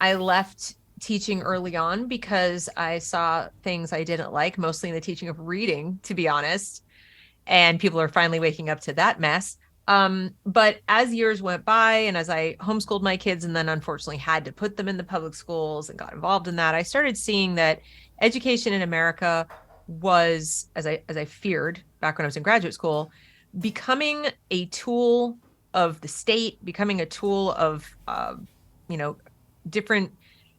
I left teaching early on because I saw things I didn't like, mostly in the teaching of reading, to be honest. And people are finally waking up to that mess. But as years went by and as I homeschooled my kids and then unfortunately had to put them in the public schools and got involved in that, I started seeing that education in America was, as I feared back when I was in graduate school, becoming a tool of the state, becoming a tool of you know different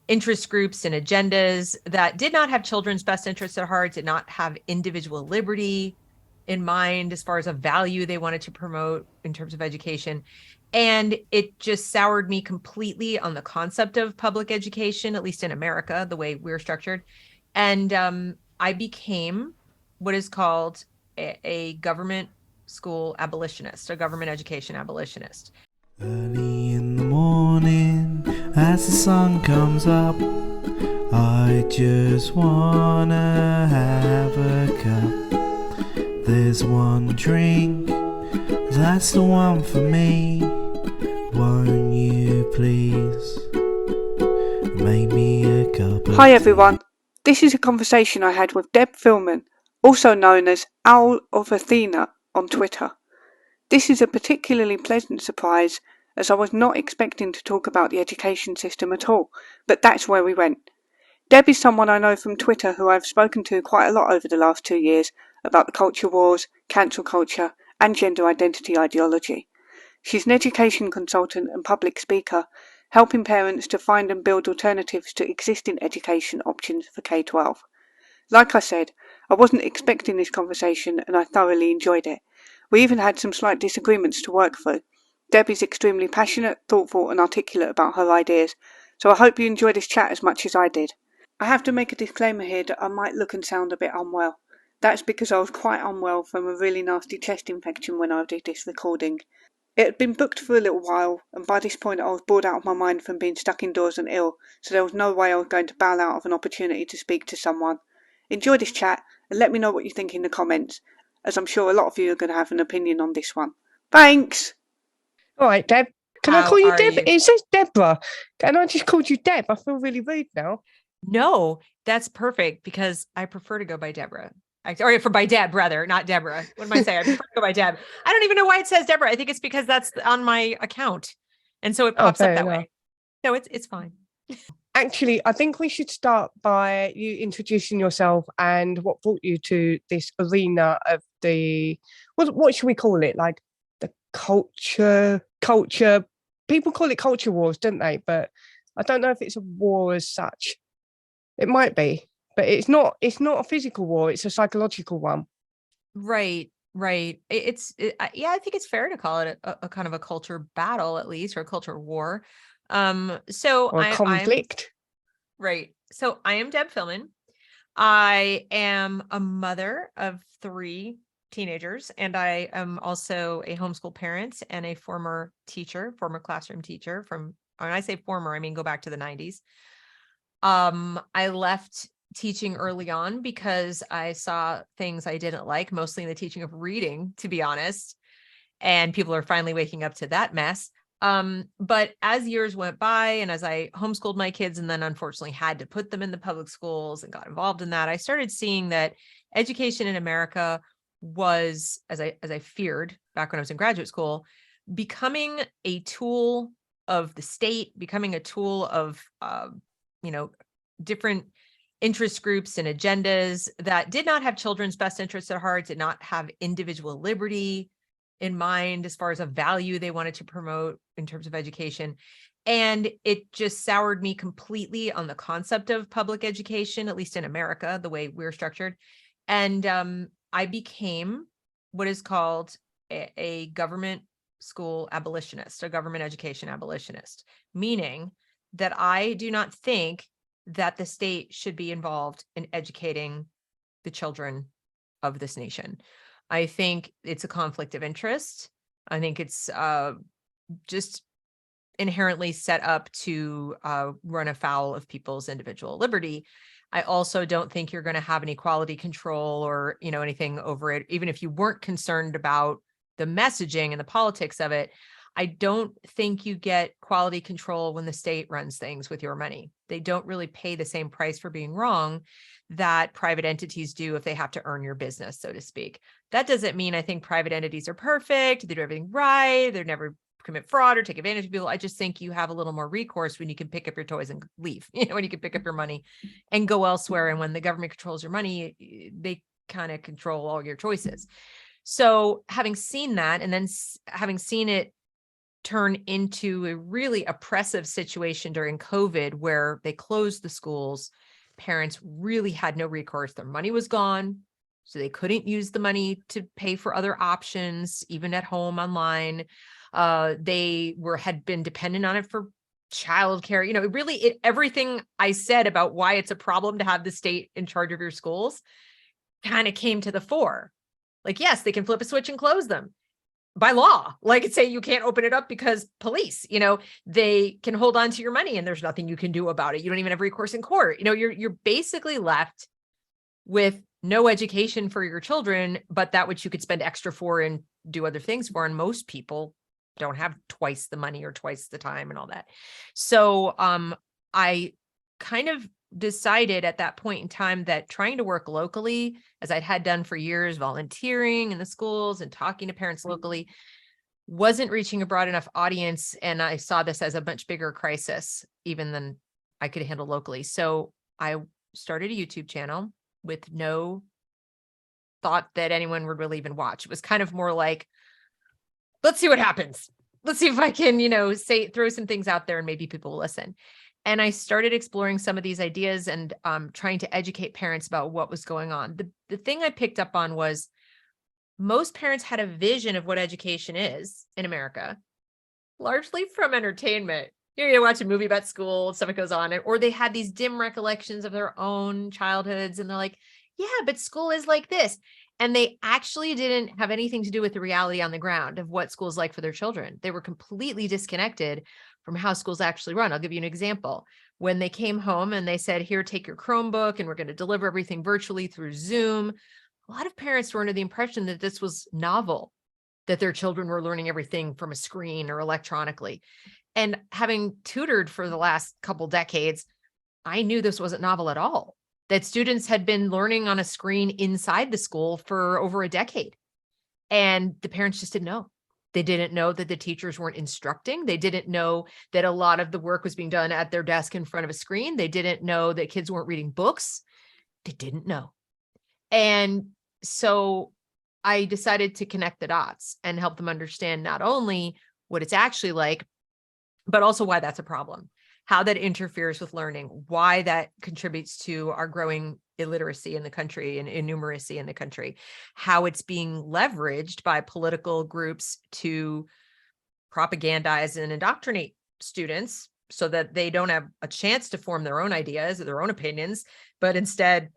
interest groups and agendas that did not have children's best interests at heart, did not have individual liberty in mind as far as a value they wanted to promote in terms of education. And it just soured me completely on the concept of public education, at least in America, the way we're structured. And I became what is called a government school abolitionist, a government education abolitionist. Early in the morning, as the sun comes up, I just wanna have a cup. There's one drink, that's the one for me. Won't you please make me a cup of Hi tea? everyone, this is a conversation I had with Deb Fillman, also known as Owl of Athena on Twitter. This is a particularly pleasant surprise as I was not expecting to talk about the education system at all, but that's where we went. Deb is someone I know from Twitter who I've spoken to quite a lot over the last 2 years about the culture wars, cancel culture, and gender identity ideology. She's an education consultant and public speaker, helping parents to find and build alternatives to existing education options for K-12. Like I said, I wasn't expecting this conversation and I thoroughly enjoyed it. We even had some slight disagreements to work through. Deb is extremely passionate, thoughtful and articulate about her ideas, so I hope you enjoy this chat as much as I did. I have to make a disclaimer here that I might look and sound a bit unwell. That's because I was quite unwell from a really nasty chest infection when I did this recording. It had been booked for a little while, and by this point I was bored out of my mind from being stuck indoors and ill, so there was no way I was going to bail out of an opportunity to speak to someone. Enjoy this chat, and let me know what you think in the comments, as I'm sure a lot of you are going to have an opinion on this one. Thanks! All right, Deb. Can I How call you are Deb? you? It says Deborah. And I just called you Deb. I feel really rude now. No, that's perfect because I prefer to go by Deborah. By Deb, rather, not Deborah. What am I saying? I prefer to go by Deb. I don't even know why it says Deborah. I think it's because that's on my account. And so it pops up fair that enough. way. No, it's fine. Actually, I think we should start by you introducing yourself and what brought you to this arena of the, what should we call it? Like the culture. People call it culture wars, don't they? But I don't know if it's a war as such. It might be, but it's not a physical war. It's a psychological one. Right. Yeah, I think it's fair to call it a kind of a culture battle, at least, or a culture war. So Or a conflict. Right. So I am Deb Fillman. I am a mother of 3 teenagers, and I am also a homeschool parent and a former classroom teacher from, when I say former, I mean, go back to the 90s. I left teaching early on because I saw things I didn't like, mostly in the teaching of reading, to be honest. And people are finally waking up to that mess. But as years went by and as I homeschooled my kids and then unfortunately had to put them in the public schools and got involved in that, I started seeing that education in America was, as I feared back when I was in graduate school, becoming a tool of the state, becoming a tool of different interest groups and agendas that did not have children's best interests at heart, did not have individual liberty in mind as far as a value they wanted to promote in terms of education. And it just soured me completely on the concept of public education, at least in America, the way we're structured. And I became what is called a government school abolitionist, a government education abolitionist, meaning that I do not think that the state should be involved in educating the children of this nation. I think it's a conflict of interest. I think it's just inherently set up to run afoul of people's individual liberty. I also don't think you're going to have any quality control or, anything over it, even if you weren't concerned about the messaging and the politics of it. I don't think you get quality control when the state runs things with your money. They don't really pay the same price for being wrong that private entities do if they have to earn your business, so to speak. That doesn't mean I think private entities are perfect. They do everything right. They never commit fraud or take advantage of people. I just think you have a little more recourse when you can pick up your toys and leave, when you can pick up your money and go elsewhere. And when the government controls your money, they kind of control all your choices. So having seen that, and then having seen it turn into a really oppressive situation during COVID, where they closed the schools, parents really had no recourse. Their money was gone. So they couldn't use the money to pay for other options, even at home, online. They had been dependent on it for childcare. Everything I said about why it's a problem to have the state in charge of your schools kind of came to the fore. Like, yes, they can flip a switch and close them by law. Like, say you can't open it up because police, they can hold on to your money and there's nothing you can do about it. You don't even have recourse in court. You're basically left with no education for your children, but that which you could spend extra for and do other things for. And most people don't have twice the money or twice the time and all that. So I kind of decided at that point in time that trying to work locally, as I had done for years, volunteering in the schools and talking to parents locally, wasn't reaching a broad enough audience. And I saw this as a much bigger crisis even than I could handle locally. So I started a YouTube channel with no thought that anyone would really even watch. It was kind of more like, let's see what happens. Let's see if I can, throw some things out there and maybe people will listen. And I started exploring some of these ideas and trying to educate parents about what was going on. The thing I picked up on was most parents had a vision of what education is in America, largely from entertainment. You watch a movie about school, stuff that goes on, or they had these dim recollections of their own childhoods. And they're like, yeah, but school is like this. And they actually didn't have anything to do with the reality on the ground of what school's like for their children. They were completely disconnected from how schools actually run. I'll give you an example. When they came home and they said, here, take your Chromebook and we're going to deliver everything virtually through Zoom, a lot of parents were under the impression that this was novel, that their children were learning everything from a screen or electronically. And having tutored for the last couple decades, I knew this wasn't novel at all, that students had been learning on a screen inside the school for over a decade. And the parents just didn't know. They didn't know that the teachers weren't instructing. They didn't know that a lot of the work was being done at their desk in front of a screen. They didn't know that kids weren't reading books. They didn't know. And so I decided to connect the dots and help them understand not only what it's actually like, but also why that's a problem, how that interferes with learning, why that contributes to our growing illiteracy in the country and innumeracy in the country, how it's being leveraged by political groups to propagandize and indoctrinate students so that they don't have a chance to form their own ideas or their own opinions, but instead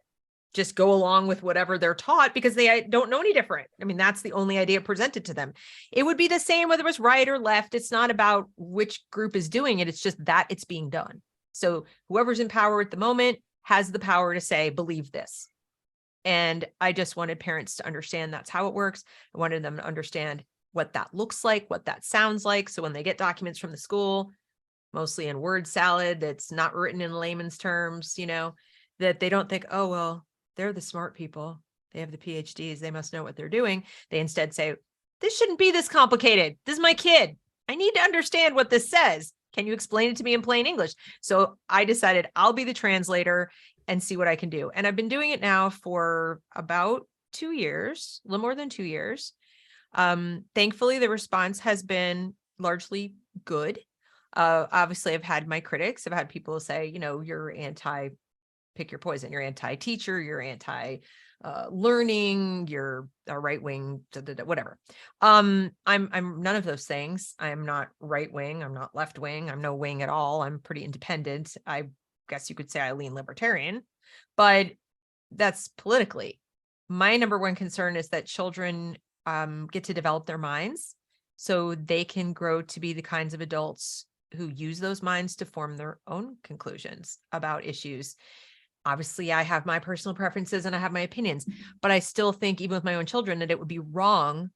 just go along with whatever they're taught because they don't know any different. I mean, that's the only idea presented to them. It would be the same whether it was right or left. It's not about which group is doing it. It's just that it's being done. So whoever's in power at the moment has the power to say, believe this. And I just wanted parents to understand that's how it works. I wanted them to understand what that looks like, what that sounds like. So when they get documents from the school, mostly in word salad, that's not written in layman's terms, that they don't think, oh, well, they're the smart people. They have the PhDs. They must know what they're doing. They instead say, this shouldn't be this complicated. This is my kid. I need to understand what this says. Can you explain it to me in plain English? So I decided I'll be the translator and see what I can do. And I've been doing it now for about 2 years, a little more than 2 years. Thankfully, the response has been largely good. Obviously, I've had my critics. I've had people say, you're anti pick your poison. You're anti-teacher, you're anti-learning, you're a right-wing, whatever. I'm none of those things. I'm not right-wing. I'm not left-wing. I'm no wing at all. I'm pretty independent. I guess you could say I lean libertarian, but that's politically. My number one concern is that children get to develop their minds so they can grow to be the kinds of adults who use those minds to form their own conclusions about issues. Obviously, I have my personal preferences and I have my opinions, but I still think, even with my own children, that it would be wrong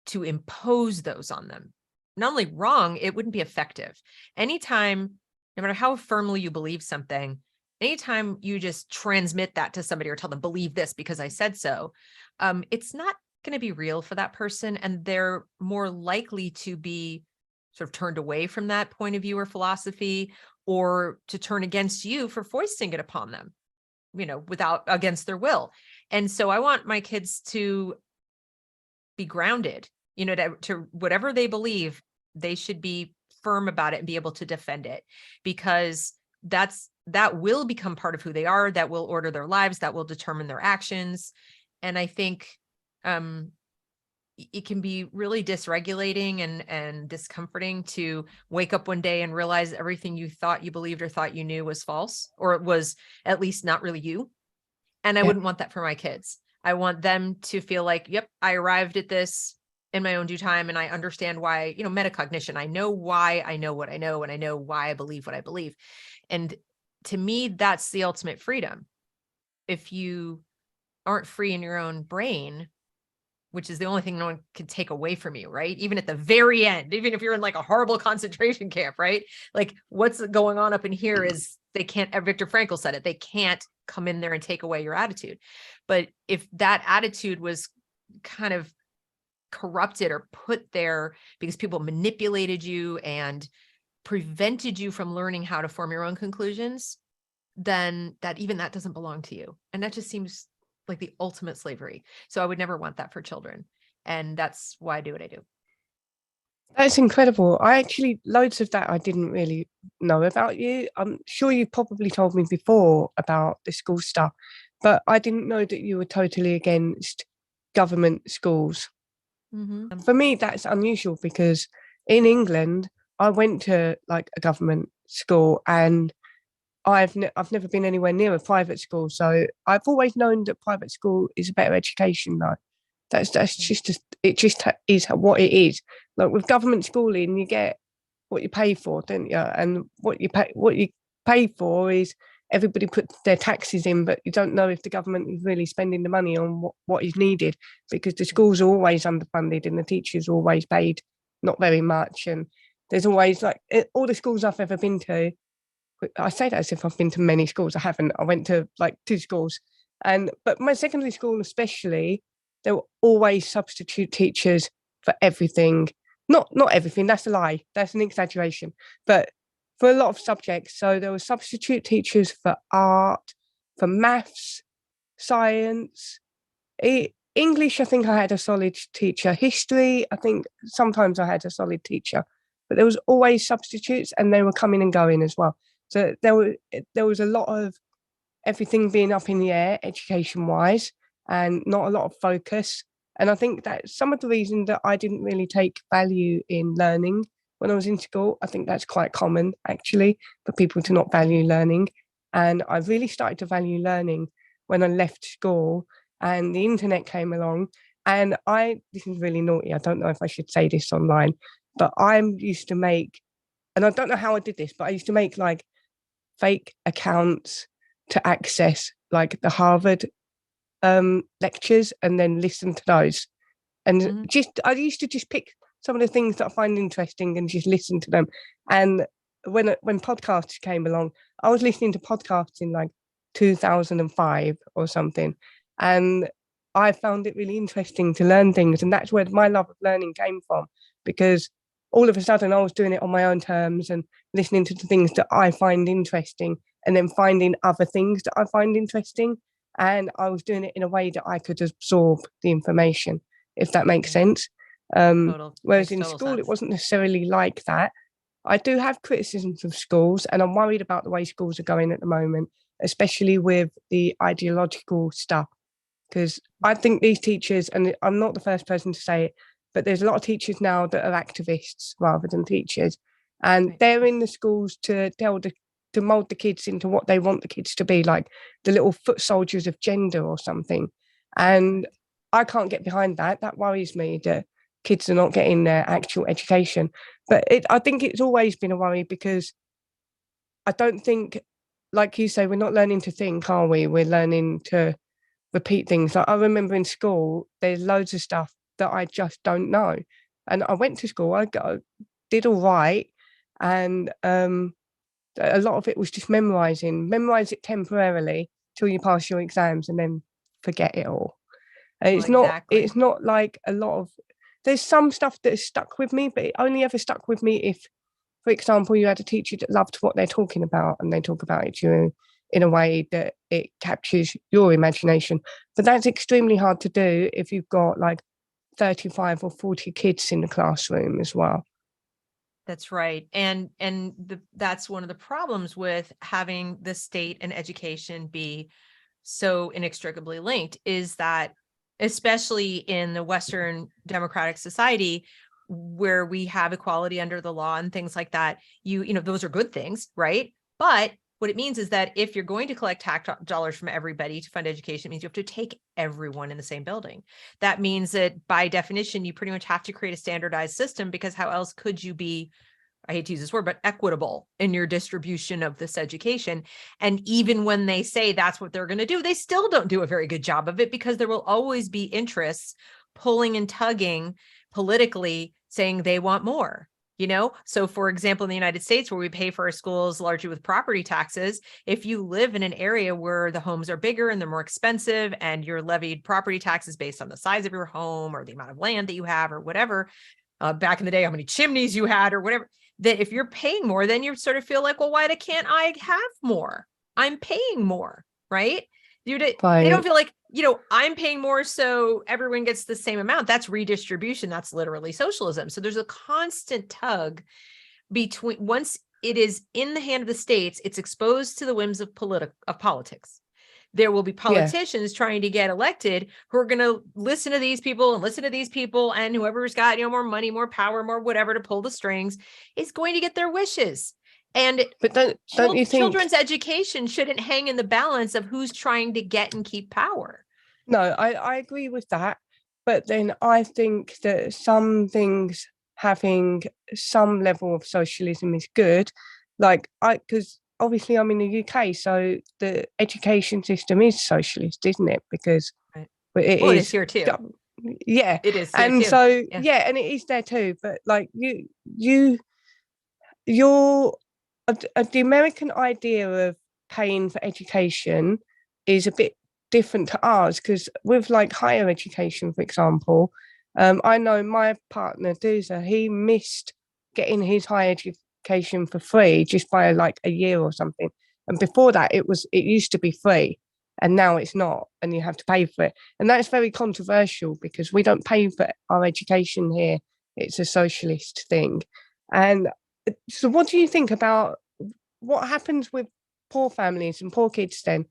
to impose those on them. not only wrong, it wouldn't be effective. Anytime, no matter how firmly you believe something, anytime you just transmit that to somebody or tell them, believe this because I said so, it's not going to be real for that person. And they're more likely to be sort of turned away from that point of view or philosophy, or to turn against you for foisting it upon them, against their will. And so I want my kids to be grounded, to whatever they believe, they should be firm about it and be able to defend it, because that will become part of who they are, that will order their lives, that will determine their actions. And I think it can be really dysregulating and discomforting to wake up one day and realize everything you thought you believed or thought you knew was false, or it was at least not really you. And I wouldn't want that for my kids. I want them to feel like, yep, I arrived at this in my own due time, and I understand why, metacognition. I know why I know what I know, and I know why I believe what I believe. And to me, that's the ultimate freedom. If you aren't free in your own brain, which is the only thing no one can take away from you, right? Even at the very end, even if you're in like a horrible concentration camp, right? Like what's going on up in here is they can't, Viktor Frankl said it, they can't come in there and take away your attitude. But if that attitude was kind of corrupted or put there because people manipulated you and prevented you from learning how to form your own conclusions, then that doesn't belong to you. And that just seems like the ultimate slavery. So I would never want that for children. And that's why I do what I do. That's incredible. Loads of that I didn't really know about you. I'm sure you probably told me before about the school stuff, but I didn't know that you were totally against government schools. Mm-hmm. For me, that's unusual because in England, I went to like a government school, and I've never been anywhere near a private school. So I've always known that private school is a better education, though. That's just it just is what it is. Like with government schooling, you get what you pay for, don't you? And what you pay for is everybody puts their taxes in, but you don't know if the government is really spending the money on what is needed, because the schools are always underfunded and the teachers are always paid not very much. And there's always all the schools I've ever been to, I say that as if I've been to many schools. I haven't. I went to like 2 schools, but my secondary school especially, there were always substitute teachers for everything. Not everything. That's a lie. That's an exaggeration. But for a lot of subjects, so there were substitute teachers for art, for maths, science, English. I think I had a solid teacher. History, I think sometimes I had a solid teacher, but there was always substitutes, and they were coming and going as well. So there was a lot of everything being up in the air education-wise, and not a lot of focus. And I think that's some of the reason that I didn't really take value in learning when I was in school. I think that's quite common, actually, for people to not value learning. And I really started to value learning when I left school and the internet came along. And this is really naughty, I don't know if I should say this online, but I used to make, and I don't know how I did this, but I used to make like fake accounts to access like the Harvard lectures and then listen to those. And I used to just pick some of the things that I find interesting and just listen to them. And when podcasts came along, I was listening to podcasts in like 2005 or something. And I found it really interesting to learn things. And that's where my love of learning came from, because all of a sudden I was doing it on my own terms and listening to the things that I find interesting, and then finding other things that I find interesting. And I was doing it in a way that I could absorb the information, if that makes sense. Whereas in school, sense. It wasn't necessarily like that. I do have criticisms of schools, and I'm worried about the way schools are going at the moment, especially with the ideological stuff. Because I think these teachers, and I'm not the first person to say it, but there's a lot of teachers now that are activists rather than teachers. And they're in the schools to mold the kids into what they want the kids to be, like the little foot soldiers of gender or something. And I can't get behind that. That worries me that kids are not getting their actual education. But I think it's always been a worry, because I don't think, like you say, we're not learning to think, are we? We're learning to repeat things. Like I remember in school, there's loads of stuff that I just don't know. and I went to school. Did all right, and a lot of it was just memorizing. Memorize it temporarily till you pass your exams, and then forget it all. And Well, exactly. it's not like a lot of. There's some stuff that has stuck with me, but it only ever stuck with me if, for example, you had a teacher that loved what they're talking about, and they talk about it to you in a way that it captures your imagination. But that's extremely hard to do if you've got like 35 or 40 kids in the classroom as well. That's right. And that's one of the problems with having the state and education be so inextricably linked, is that especially in the Western democratic society where we have equality under the law and things like that, you know, those are good things, right? But what it means is that if you're going to collect tax dollars from everybody to fund education, it means you have to take everyone in the same building. That means that by definition, you pretty much have to create a standardized system, because how else could you be, I hate to use this word, but equitable in your distribution of this education? And even when they say that's what they're going to do, they still don't do a very good job of it, because there will always be interests pulling and tugging politically, saying they want more. You know, so for example, in the United States, where we pay for our schools largely with property taxes, if you live in an area where the homes are bigger and they're more expensive, and you're levied property taxes based on the size of your home or the amount of land that you have or whatever, back in the day, how many chimneys you had or whatever, that if you're paying more, then you sort of feel like, well, why can't I have more? I'm paying more, right? They don't feel like, you know, I'm paying more, so everyone gets the same amount. That's redistribution. That's literally socialism. So there's a constant tug between, once it is in the hand of the states, it's exposed to the whims of politics. There will be politicians trying to get elected who are going to listen to these people and listen to these people, and whoever's got, you know, more money, more power, more whatever to pull the strings is going to get their wishes. And but don't you think children's education shouldn't hang in the balance of who's trying to get and keep power? No, I agree with that. But then I think that some things, having some level of socialism is good. Because obviously I'm in the UK, so the education system is socialist, isn't it? Because right. it well, is. It is here too. Yeah, it is here and too. so and it is there too. But like you're the American idea of paying for education is a bit different to ours, because with like higher education, for example, I know my partner Duza, he missed getting his higher education for free just by like a year or something, and before that it used to be free, and now it's not, and you have to pay for it. And that's very controversial, because we don't pay for our education here. It's a socialist thing. And so what do you think about what happens with poor families and poor kids then?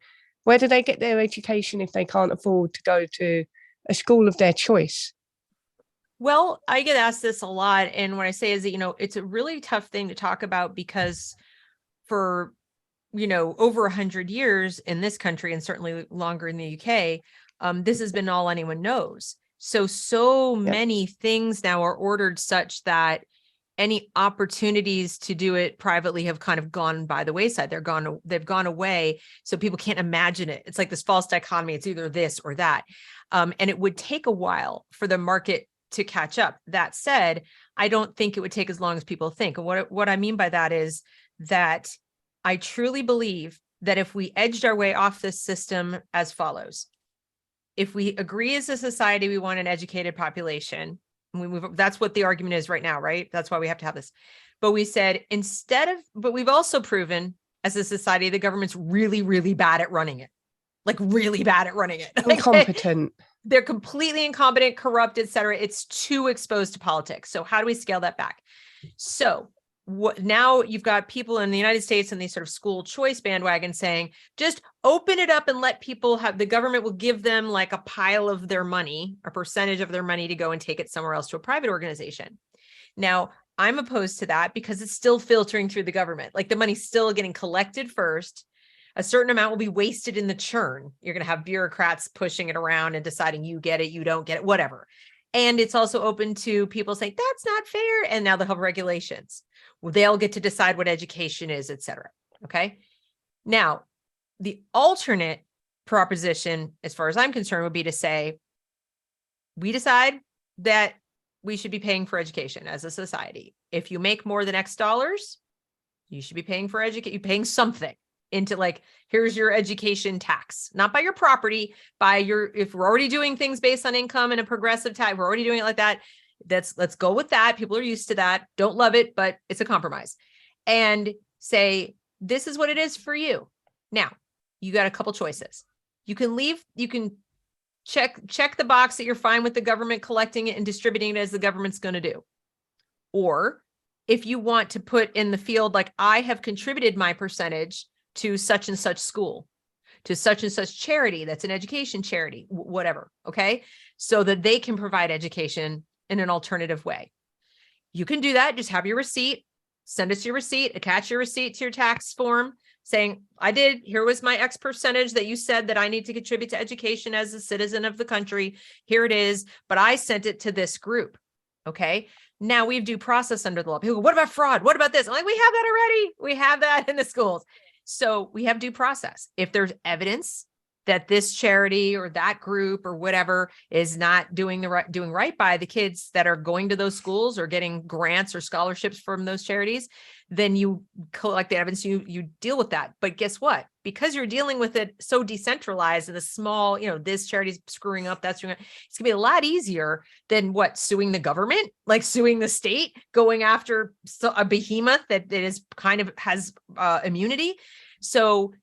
Where do they get their education if they can't afford to go to a school of their choice? Well, I get asked this a lot. And what I say is that, you know, it's a really tough thing to talk about, because for, you know, over 100 years in this country, and certainly longer in the UK, this has been all anyone knows. So many things now are ordered such that any opportunities to do it privately have kind of gone by the wayside. They've gone away. So people can't imagine it. It's like this false dichotomy. It's either this or that. And it would take a while for the market to catch up. That said, I don't think it would take as long as people think. And what I mean by that is that I truly believe that if we edged our way off this system as follows: if we agree as a society we want an educated population, that's what the argument is right now, right? That's why we have to have this. But we said, but we've also proven as a society, the government's really, really bad at running it. Like really bad at running it. Incompetent. They're completely incompetent, corrupt, etc. It's too exposed to politics. So how do we scale that back? So now you've got people in the United States and these sort of school choice bandwagon saying, just open it up and let people have, the government will give them like a pile of their money, a percentage of their money, to go and take it somewhere else to a private organization. Now, I'm opposed to that because it's still filtering through the government. Like the money's still getting collected first. A certain amount will be wasted in the churn. You're going to have bureaucrats pushing it around and deciding you get it, you don't get it, whatever. And it's also open to people saying that's not fair. And now they'll have regulations. They'll get to decide what education is, et cetera. Okay. Now, the alternate proposition, as far as I'm concerned, would be to say, we decide that we should be paying for education as a society. If you make more than X dollars, you should be paying for education. You're paying something into like, here's your education tax, not by your property, by your, if we're already doing things based on income and a progressive tax, we're already doing it like that. Let's go with that. People are used to that. Don't love it, but it's a compromise. And say, this is what it is for you. Now, you got a couple choices. You can check the box that you're fine with the government collecting it and distributing it as the government's going to do. Or if you want to put in the field, like, I have contributed my percentage to such and such school, to such and such charity, that's an education charity, whatever, okay? So that they can provide education in an alternative way. You can do that. Just have your receipt, send us your receipt, attach your receipt to your tax form saying, I did, here was my X percentage that you said that I need to contribute to education as a citizen of the country. Here it is, but I sent it to this group, okay? Now we have due process under the law. People go, what about fraud? What about this? I'm like, we have that already. We have that in the schools. So we have due process. If there's evidence that this charity or that group or whatever is not doing right by the kids that are going to those schools or getting grants or scholarships from those charities, then you collect the evidence, you deal with that. But guess what? Because you're dealing with it so decentralized and the small, this charity's screwing up, that's screwing up, it's gonna be a lot easier than suing the government, like suing the state, going after a behemoth that is kind of has immunity. So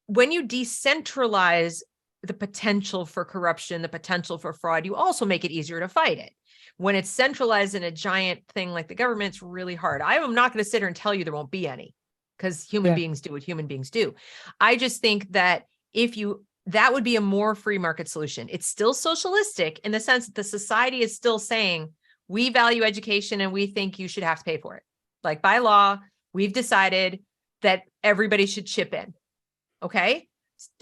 when you decentralize the potential for corruption, the potential for fraud, you also make it easier to fight it. When it's centralized in a giant thing like the government, it's really hard. I am not going to sit here and tell you there won't be any, because human beings do what human beings do. I just think that that would be a more free market solution. It's still socialistic in the sense that the society is still saying, we value education and we think you should have to pay for it. Like by law, we've decided that everybody should chip in. Okay.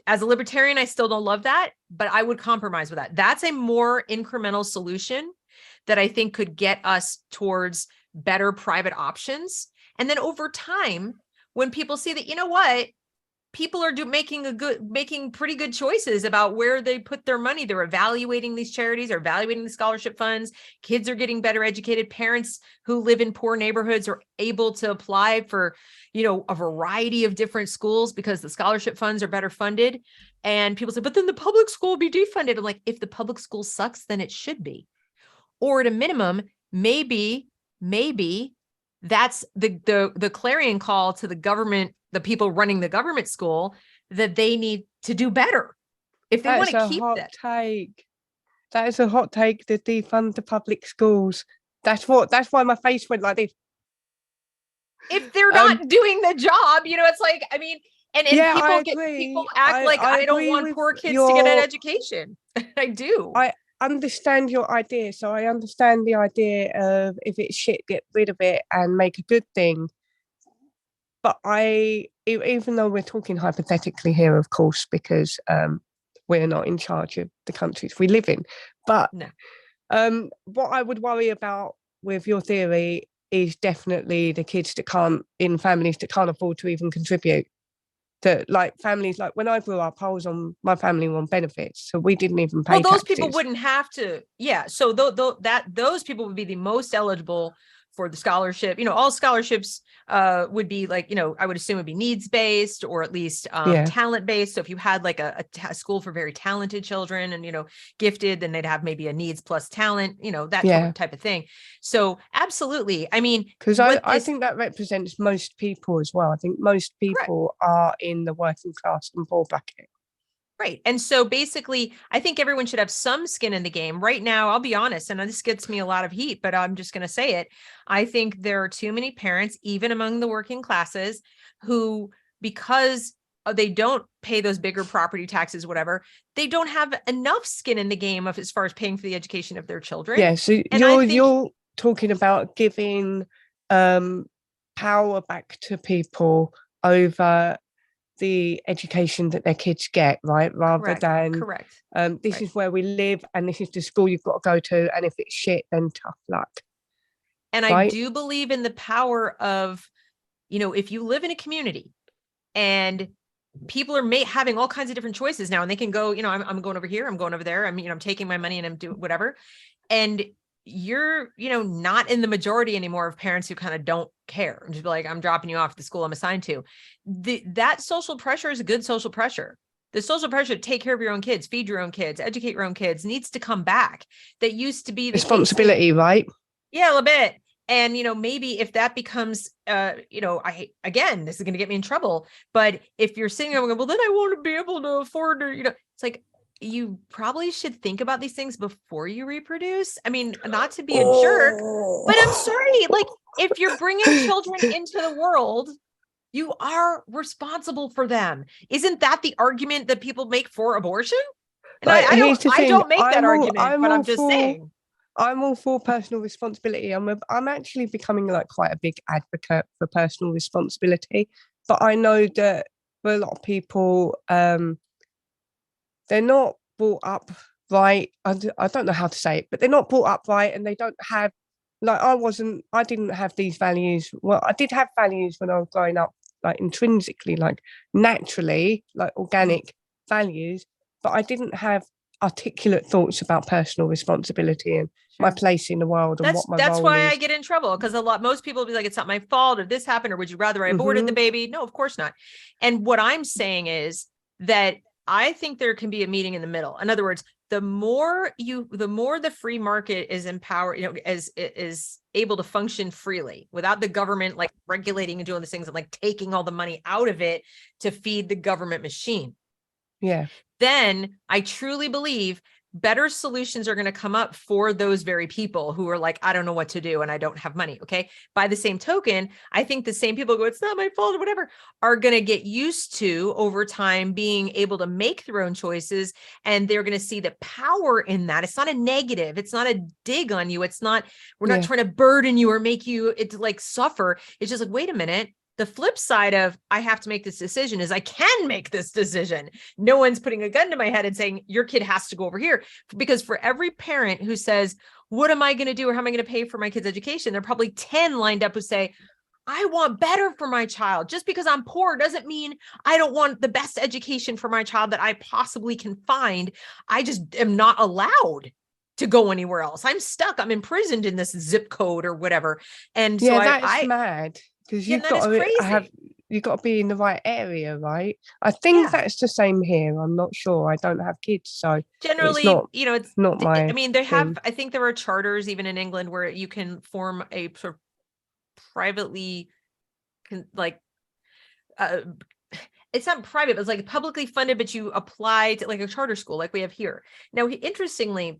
As a libertarian, I still don't love that, but I would compromise with that. That's a more incremental solution that I think could get us towards better private options. And then over time, when people see that, you know what, people are making pretty good choices about where they put their money. They're evaluating these charities, or evaluating the scholarship funds. Kids are getting better educated. Parents who live in poor neighborhoods are able to apply for, a variety of different schools because the scholarship funds are better funded. And people say, but then the public school will be defunded. I'm like, if the public school sucks, then it should be. Or at a minimum, maybe that's the clarion call to the government, the people running the government school, that they need to do better if they want to keep that. That is a hot take, to defund the public schools. That's why my face went like this. If they're not doing the job, it's like, I mean, and people act like I don't want poor kids to get an education. I do. I understand your idea. So I understand the idea of, if it's shit, get rid of it and make a good thing. But even though we're talking hypothetically here, of course, because we're not in charge of the countries we live in. But no. What I would worry about with your theory is definitely the kids in families that can't afford to even contribute. That, like, families, like when I grew up, my family were on benefits, so we didn't even pay. Well, those taxes. people wouldn't have to. Yeah, so those people would be the most eligible for the scholarship. All scholarships would be like, I would assume would be needs based, or at least talent based. So if you had like a school for very talented children and, gifted, then they'd have maybe a needs plus talent, that type of thing. So absolutely. I mean, because I think that represents most people as well. I think most people are in the working class and poor bracket. Right. And so basically, I think everyone should have some skin in the game. Right now, I'll be honest, and this gets me a lot of heat, but I'm just going to say it. I think there are too many parents, even among the working classes, who, because they don't pay those bigger property taxes, whatever, they don't have enough skin in the game as far as paying for the education of their children. Yeah. So you're talking about giving power back to people over the education that their kids get, right? Rather than this is where we live and this is the school you've got to go to, and if it's shit, then tough luck. And I do believe in the power of, if you live in a community and people are having all kinds of different choices now, and they can go, I'm going over here, I'm going over there, I'm taking my money and I'm doing whatever. And you're, not in the majority anymore of parents who kind of don't care and just be like, I'm dropping you off at the school I'm assigned to. That social pressure is a good social pressure. The social pressure to take care of your own kids, feed your own kids, educate your own kids needs to come back. That used to be the responsibility, case. right? Yeah, a little bit. And, maybe if that becomes, again, this is going to get me in trouble, but if you're sitting there going, well, then I want to be able to afford to, it's like, you probably should think about these things before you reproduce. I mean, not to be a jerk, but I'm sorry. Like, if you're bringing children into the world, you are responsible for them. Isn't that the argument that people make for abortion? And Like, I here's the thing, don't make that argument, but I'm just saying. I'm all for personal responsibility. I'm actually becoming like quite a big advocate for personal responsibility. But I know that for a lot of people, they're not brought up right. I don't know how to say it, but they're not brought up right, and they don't have, like, I didn't have these values. Well, I did have values when I was growing up, like intrinsically, like naturally, like organic values, but I didn't have articulate thoughts about personal responsibility and my place in the world and what my That's role why is. I get in trouble, because most people will be like, it's not my fault, or this happened, or would you rather I aborted the baby? No, of course not. And what I'm saying is that I think there can be a meeting in the middle. In other words, the more the free market is empowered, is able to function freely without the government like regulating and doing these things and like taking all the money out of it to feed the government machine. Yeah. Then I truly believe better solutions are going to come up for those very people who are like, I don't know what to do and I don't have money. Okay. By the same token, I think the same people who go, it's not my fault or whatever, are going to get used to over time being able to make their own choices. And they're going to see the power in that. It's not a negative. It's not a dig on you. It's not, we're not trying to burden you or make you like suffer. It's just like, wait a minute. The flip side of I have to make this decision is I can make this decision. No one's putting a gun to my head and saying your kid has to go over here. Because for every parent who says, what am I going to do or how am I going to pay for my kid's education? There are probably 10 lined up who say, I want better for my child. Just because I'm poor doesn't mean I don't want the best education for my child that I possibly can find. I just am not allowed to go anywhere else. I'm stuck. I'm imprisoned in this zip code or whatever. And so that's mad. Because you've got to be in the right area, right? I think that's the same here. I'm not sure. I don't have kids, so generally, it's not my. I mean, I think there are charters even in England where you can form a sort of privately, like, it's not private, but it's like publicly funded, but you apply to like a charter school, like we have here. Now, interestingly,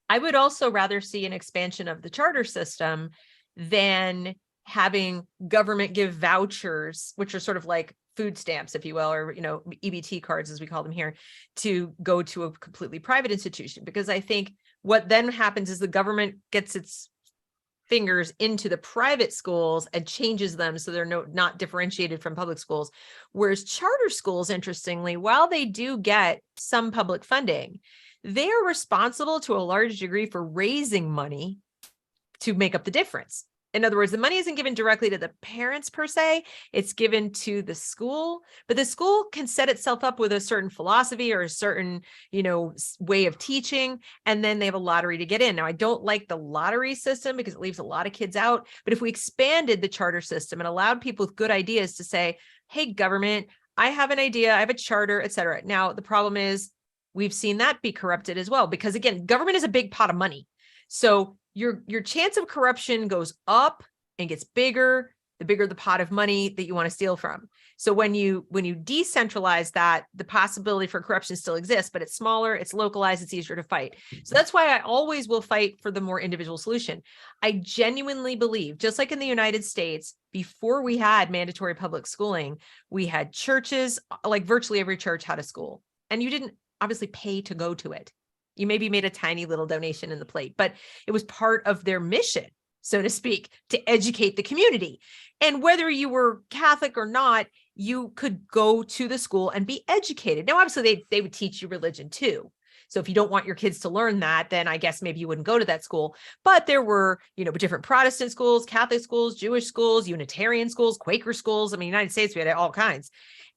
I would also rather see an expansion of the charter system than having government give vouchers, which are sort of like food stamps, if you will, or, EBT cards, as we call them here, to go to a completely private institution. Because I think what then happens is the government gets its fingers into the private schools and changes them so they're not differentiated from public schools. Whereas charter schools, interestingly, while they do get some public funding, they are responsible to a large degree for raising money to make up the difference. In other words, the money isn't given directly to the parents per se, it's given to the school, but the school can set itself up with a certain philosophy or a certain, way of teaching. And then they have a lottery to get in. Now, I don't like the lottery system because it leaves a lot of kids out. But if we expanded the charter system and allowed people with good ideas to say, hey, government, I have an idea, I have a charter, et cetera. Now, the problem is we've seen that be corrupted as well, because again, government is a big pot of money. So your chance of corruption goes up and gets bigger, the bigger the pot of money that you want to steal from. So when you decentralize that, the possibility for corruption still exists, but it's smaller, it's localized, it's easier to fight. So that's why I always will fight for the more individual solution. I genuinely believe, just like in the United States, before we had mandatory public schooling, we had churches, like virtually every church had a school, and you didn't obviously pay to go to it. You maybe made a tiny little donation in the plate, but it was part of their mission, so to speak, to educate the community. And whether you were Catholic or not, you could go to the school and be educated. Now, obviously, they would teach you religion too. So if you don't want your kids to learn that, then I guess maybe you wouldn't go to that school. But there were, different Protestant schools, Catholic schools, Jewish schools, Unitarian schools, Quaker schools. I mean, United States, we had all kinds.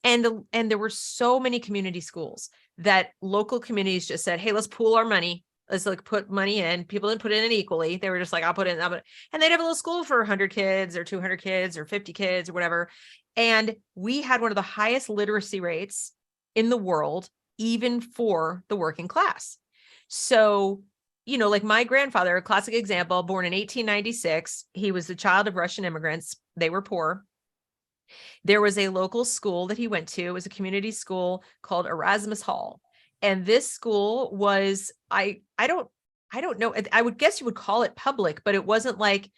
And there were so many community schools that local communities just said, hey, let's pool our money. Let's like put money in. People didn't put it in equally. They were just like, I'll put it in. And they'd have a little school for 100 kids or 200 kids or 50 kids or whatever. And we had one of the highest literacy rates in the world, even for the working class. So, like my grandfather, a classic example, born in 1896, he was the child of Russian immigrants. They were poor. There was a local school that he went to. It was a community school called Erasmus Hall. And this school was, I don't know. I would guess you would call it public, but it wasn't like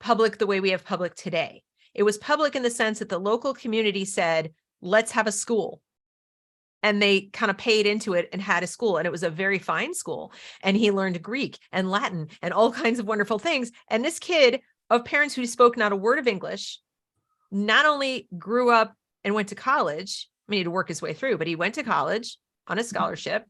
public the way we have public today. It was public in the sense that the local community said, let's have a school. And they kind of paid into it and had a school. And it was a very fine school. And he learned Greek and Latin and all kinds of wonderful things. And this kid of parents who spoke not a word of English, not only grew up and went to college, I mean, he had to work his way through, but he went to college on a scholarship.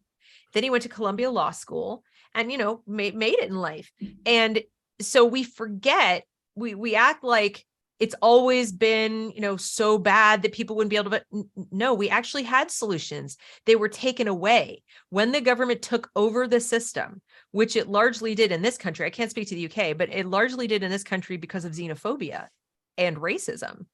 Then he went to Columbia Law School and, made it in life. And so we forget, we act like it's always been, so bad that people wouldn't be able to, but no, we actually had solutions. They were taken away when the government took over the system, which it largely did in this country. I can't speak to the UK, but it largely did in this country because of xenophobia and racism.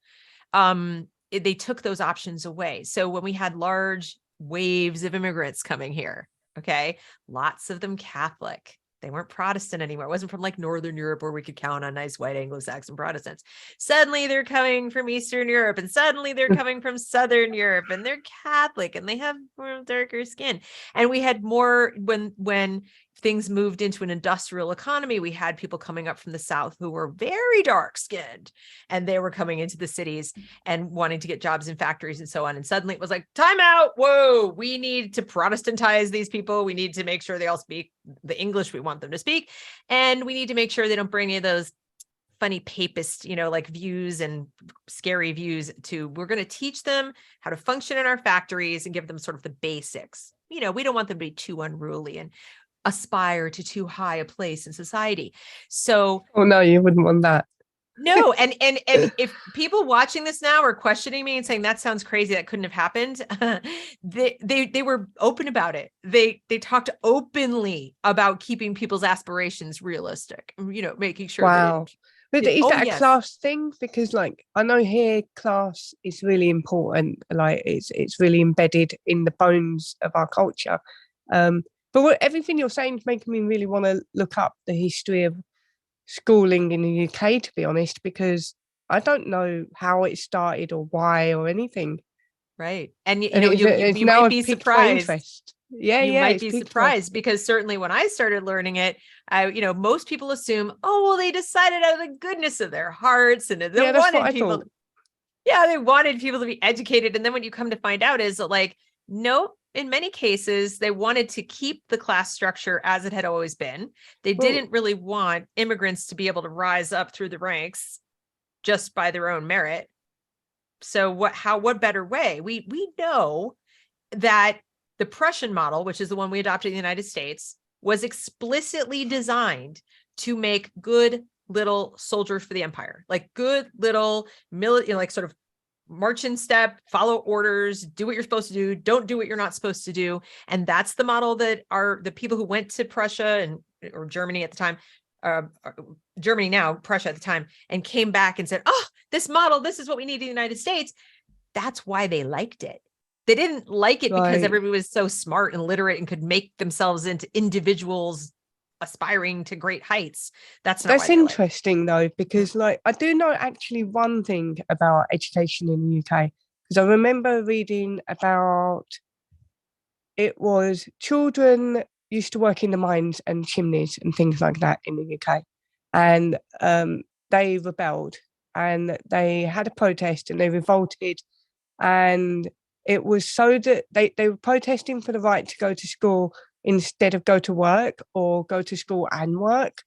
They took those options away. So when we had large waves of immigrants coming here, okay, lots of them Catholic, they weren't Protestant anymore. It wasn't from like Northern Europe where we could count on nice white Anglo-Saxon Protestants. Suddenly they're coming from Eastern Europe, and suddenly they're coming from Southern Europe, and they're Catholic and they have more darker skin. And we had more when things moved into an industrial economy, we had people coming up from the South who were very dark skinned, and they were coming into the cities and wanting to get jobs in factories and so on. And suddenly it was like, time out. Whoa, we need to Protestantize these people. We need to make sure they all speak the English we want them to speak. And we need to make sure they don't bring any of those funny papist, like views and scary views we're going to teach them how to function in our factories and give them sort of the basics. We don't want them to be too unruly and aspire to too high a place in society. So, oh no, you wouldn't want that. No, and if people watching this now are questioning me and saying that sounds crazy, that couldn't have happened, they were open about it. They talked openly about keeping people's aspirations realistic. Making sure. Wow. But is that a yes. class thing? Because like I know here class is really important. Like it's really embedded in the bones of our culture. But everything you're saying is making me really want to look up the history of schooling in the UK, to be honest, because I don't know how it started or why or anything. Right. And you might be surprised. Yeah, you might be surprised because certainly when I started learning it, most people assume, oh, well, they decided out of the goodness of their hearts and they wanted people. They wanted people to be educated. And then what you come to find out is like, no, in many cases, they wanted to keep the class structure as it had always been. They didn't really want immigrants to be able to rise up through the ranks just by their own merit. So what better way? We know that the Prussian model, which is the one we adopted in the United States, was explicitly designed to make good little soldiers for the empire, like good little military, like sort of march in step, follow orders, do what you're supposed to do, don't do what you're not supposed to do. And that's the model that the people who went to Prussia or Germany at the time, Germany now, Prussia at the time, and came back and said, oh, this model, this is what we need in the United States. That's why they liked it. They didn't like it because everybody was so smart and literate and could make themselves into individuals aspiring to great heights. That's interesting though, because like I do know actually one thing about education in the UK, because I remember reading about it was children used to work in the mines and chimneys and things like that in the UK, and they rebelled and they had a protest and they revolted, and it was so that they were protesting for the right to go to school instead of go to work or go to school and work.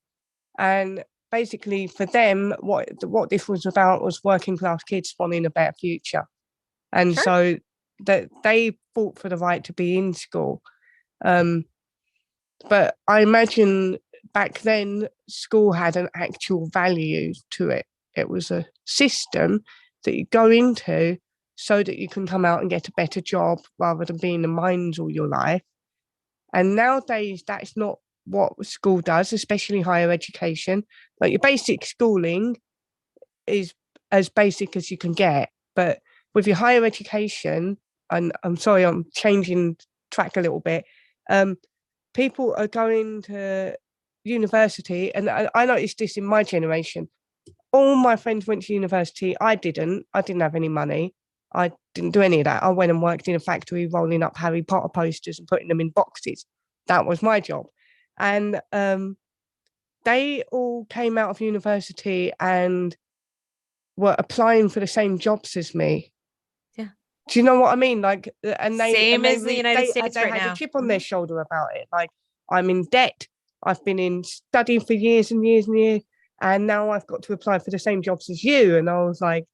And basically for them, what this was about was working class kids wanting a better future. And so that they fought for the right to be in school. But I imagine back then school had an actual value to it. It was a system that you go into so that you can come out and get a better job rather than be in the mines all your life. And nowadays, that's not what school does, especially higher education. Like your basic schooling is as basic as you can get, but with your higher education, and I'm sorry, I'm changing track a little bit. People are going to university, and I noticed this in my generation. All my friends went to university. I didn't. I didn't have any money. I didn't do any of that. I went and worked in a factory rolling up Harry Potter posters and putting them in boxes. That was my job. And they all came out of university and were applying for the same jobs as me. Yeah. Do you know what I mean? Like, and Same as the United States they right had now. a chip on their shoulder about it. Like, I'm in debt. I've been in studying for years and years and years, and now I've got to apply for the same jobs as you. And I was like,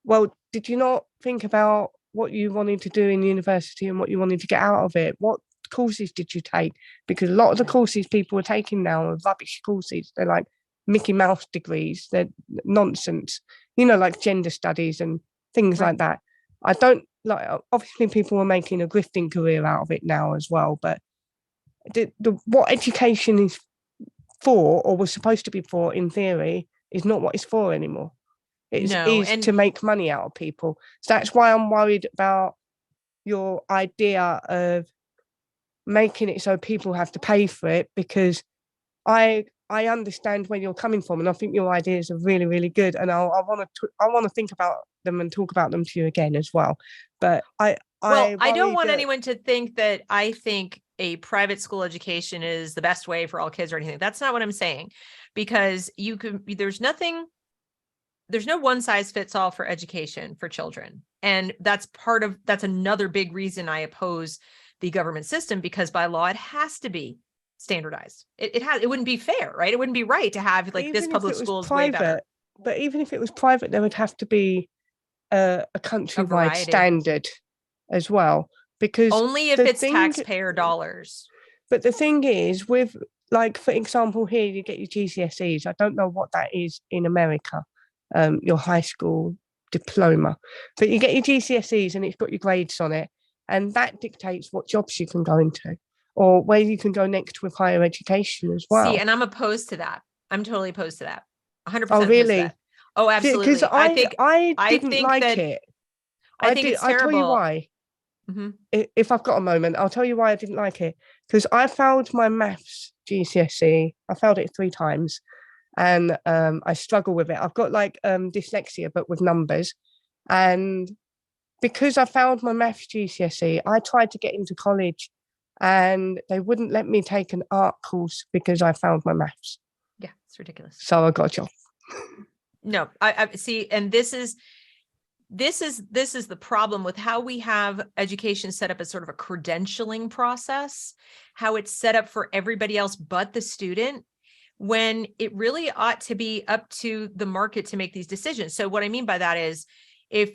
well, did you not think about what you wanted to do in university and what you wanted to get out of it? What courses did you take? Because a lot of the courses people are taking now are rubbish courses. They're like Mickey Mouse degrees. They're nonsense. You know, like gender studies and things like that. I don't like. Obviously, people are making a grifting career out of it now as well. But what education is for, or was supposed to be for, in theory, is not what it's for anymore. It is to make money out of people. So that's why I'm worried about your idea of making it so people have to pay for it, because I understand where you're coming from, and I think your ideas are really, really good, and I want to think about them and talk about them to you again as well. But I don't want anyone to think that I think a private school education is the best way for all kids or anything. That's not what I'm saying, because there's no one size fits all for education for children. And that's another big reason I oppose the government system, because by law, it has to be standardized. It wouldn't be fair, right? It wouldn't be right to have like this public school is way better. But even if it was private, there would have to be a countrywide standard as well, because only if it's taxpayer dollars. But the thing is, with, like, for example, here you get your GCSEs. I don't know what that is in America, your high school diploma, but you get your GCSEs and it's got your grades on it, and that dictates what jobs you can go into or where you can go next with higher education as well. See, and I'm opposed to that. I'm totally opposed to that. 100%. Oh, really? Oh, absolutely. Because I didn't like it. I think it's terrible. I'll tell you why. Mm-hmm. If I've got a moment, I'll tell you why I didn't like it. Because I failed my maths GCSE. I failed it 3 times, and I struggle with it. I've got like dyslexia, but with numbers. And because I failed my maths GCSE, I tried to get into college, and they wouldn't let me take an art course because I failed my maths. Yeah, it's ridiculous. So I got a job. No, I see, and this is the problem with how we have education set up as sort of a credentialing process, how it's set up for everybody else but the student, when it really ought to be up to the market to make these decisions. So what I mean by that is, if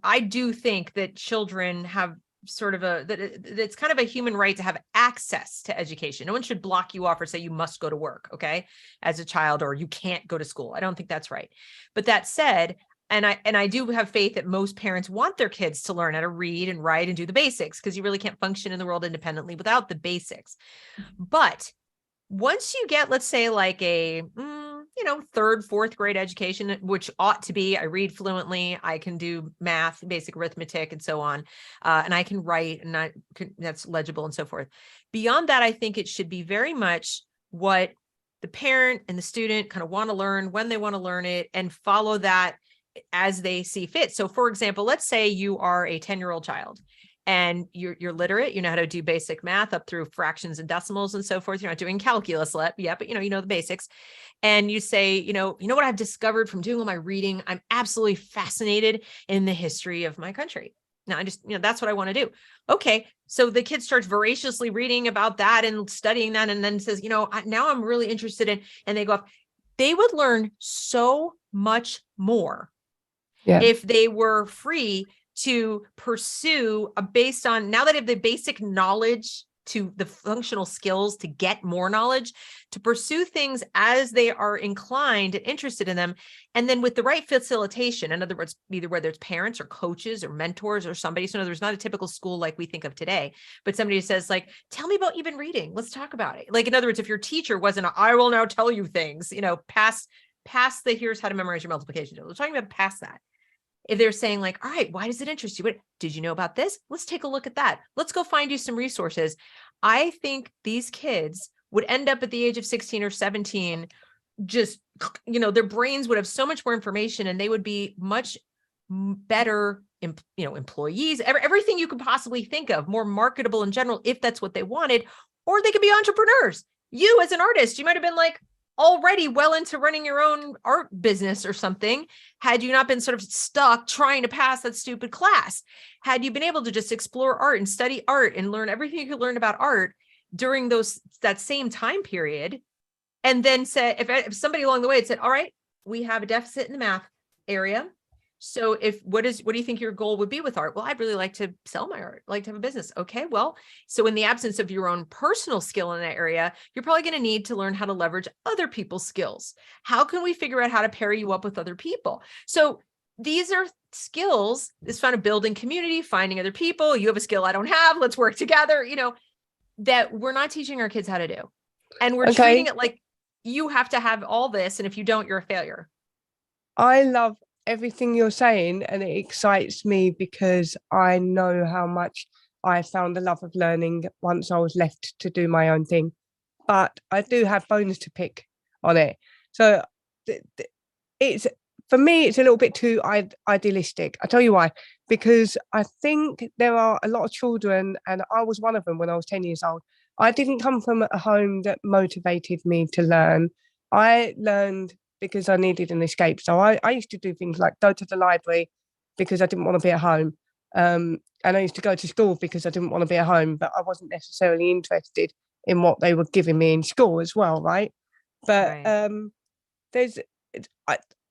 I do think that children have sort of it's kind of a human right to have access to education. No one should block you off or say you must go to work, okay, as a child, or you can't go to school. I don't think that's right. But that said, and I do have faith that most parents want their kids to learn how to read and write and do the basics, because you really can't function in the world independently without the basics. But once you get, let's say, like a, 3rd, 4th grade education, which ought to be, I read fluently, I can do math, basic arithmetic, and so on. And I can write, and that's legible and so forth. Beyond that, I think it should be very much what the parent and the student kind of want to learn, when they want to learn it, and follow that as they see fit. So for example, let's say you are a 10-year-old child and you're literate, you know how to do basic math up through fractions and decimals and so forth. You're not doing calculus yet, but you know the basics. And you say, you know what I've discovered from doing all my reading? I'm absolutely fascinated in the history of my country. Now I just, that's what I want to do. Okay. So the kid starts voraciously reading about that and studying that, and then says, now I'm really interested in, and they go off. They would learn so much more if they were free to pursue based on, now that they have the basic knowledge to the functional skills to get more knowledge, to pursue things as they are inclined and interested in them. And then with the right facilitation, in other words, either whether it's parents or coaches or mentors or somebody, so in other words, not a typical school like we think of today, but somebody who says like, tell me about even reading. Let's talk about it. Like, in other words, if your teacher wasn't, I will now tell you things, past the here's how to memorize your multiplication table. We're talking about past that. If they're saying like, all right, why does it interest you? What did you know about this? Let's take a look at that. Let's go find you some resources. I think these kids would end up at the age of 16 or 17, just, their brains would have so much more information and they would be much better, employees, everything you could possibly think of, more marketable in general, if that's what they wanted, or they could be entrepreneurs. You as an artist, you might've been like, already well into running your own art business or something, had you not been sort of stuck trying to pass that stupid class. Had you been able to just explore art and study art and learn everything you could learn about art during that same time period, and then said, if somebody along the way had said, all right, we have a deficit in the math area. So what do you think your goal would be with art? Well, I'd really like to sell my art, like to have a business. Okay, well, so in the absence of your own personal skill in that area, you're probably going to need to learn how to leverage other people's skills. How can we figure out how to pair you up with other people? So these are skills, this kind of building community, finding other people. You have a skill I don't have. Let's work together, that we're not teaching our kids how to do. And we're treating it like you have to have all this. And if you don't, you're a failure. I love everything you're saying, and it excites me because I know how much I found the love of learning once I was left to do my own thing. But I do have bones to pick on it. So it's, for me, it's a little bit too idealistic. I tell you why. Because I think there are a lot of children, and I was one of them when I was 10 years old. I didn't come from a home that motivated me to learn. I learned because I needed an escape. So I used to do things like go to the library because I didn't want to be at home. And I used to go to school because I didn't want to be at home, but I wasn't necessarily interested in what they were giving me in school as well, right? But right.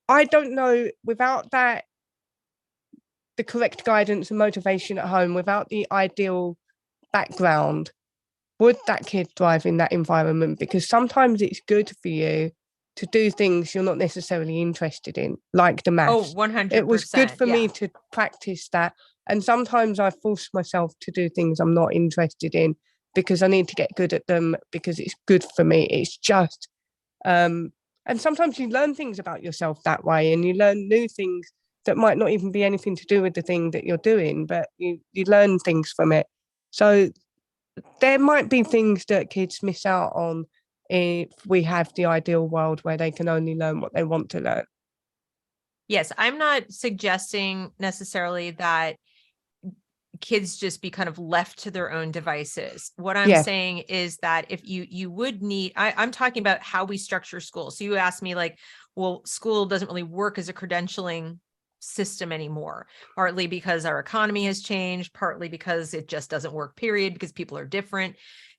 I don't know, without that, the correct guidance and motivation at home, without the ideal background, would that kid thrive in that environment? Because sometimes it's good for you to do things you're not necessarily interested in, like the maths. 100%. It was good for me Yeah. to practice that. And sometimes I force myself to do things I'm not interested in because I need to get good at them because it's good for me. It's just, and sometimes you learn things about yourself that way, and you learn new things that might not even be anything to do with the thing that you're doing, but you learn things from it. So there might be things that kids miss out on if we have the ideal world where they can only learn what they want to learn. Yes, I'm not suggesting necessarily that kids just be kind of left to their own devices. What I'm saying is that if you would need, I'm talking about how we structure school. So you asked me like, well, school doesn't really work as a credentialing system anymore, partly because our economy has changed, partly because it just doesn't work, period, because people are different.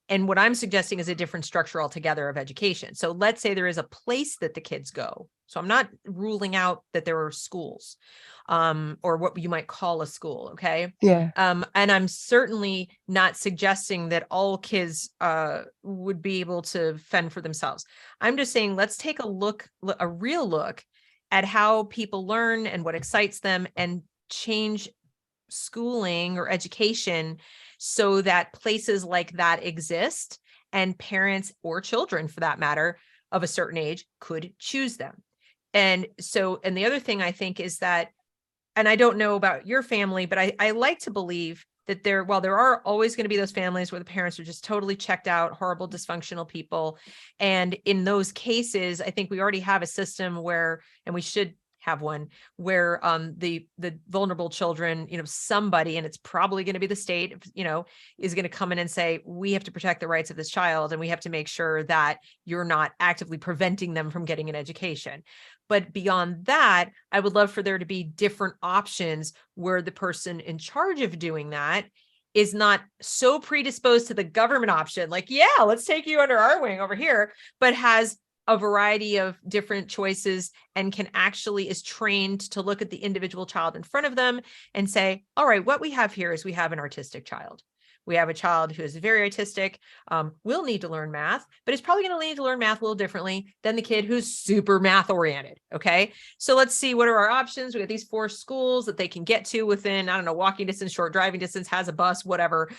And what I'm suggesting is a different structure altogether of education. So let's say there is a place that the kids go. So I'm not ruling out that there are schools, or what you might call a school. Okay. Yeah. And I'm certainly not suggesting that all kids would be able to fend for themselves. I'm just saying, let's take a real look at how people learn and what excites them, and change schooling or education so that places like that exist, and parents or children, for that matter, of a certain age could choose them. And the other thing I think is that, and I don't know about your family, but I like to believe that while there are always going to be those families where the parents are just totally checked out, horrible, dysfunctional people. And in those cases, I think we already have a system where, and we should have one, where the vulnerable children, somebody, and it's probably going to be the state, is going to come in and say, we have to protect the rights of this child, and we have to make sure that you're not actively preventing them from getting an education. But beyond that, I would love for there to be different options where the person in charge of doing that is not so predisposed to the government option, like, yeah, let's take you under our wing over here, but has a variety of different choices and is trained to look at the individual child in front of them and say, all right, what we have here is we have an artistic child. We have a child who is very autistic, will need to learn math, but is probably going to need to learn math a little differently than the kid who's super math oriented. Okay. So let's see, what are our options? We have these 4 schools that they can get to within, I don't know, walking distance, short driving distance, has a bus, whatever.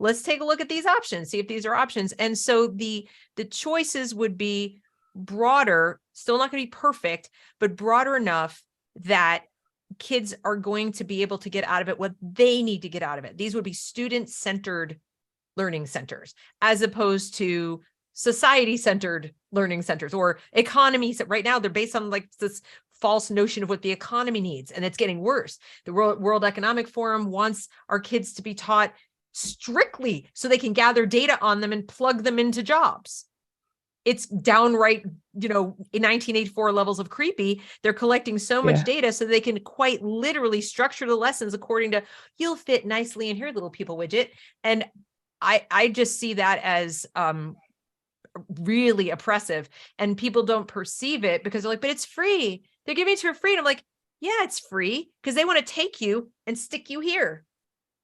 Let's take a look at these options, see if these are options. And so the choices would be broader, still not going to be perfect, but broader enough that kids are going to be able to get out of it what they need to get out of it. These would be student-centered learning centers, as opposed to society-centered learning centers or economies. Right now, they're based on like this false notion of what the economy needs, and it's getting worse. The World Economic Forum wants our kids to be taught strictly so they can gather data on them and plug them into jobs. It's downright, in 1984 levels of creepy. They're collecting so much data so they can quite literally structure the lessons according to, you'll fit nicely in here, little people widget. And I just see that as really oppressive, and people don't perceive it because they're like, but it's free. They're giving it to free. And I'm like, yeah, it's free because they want to take you and stick you here.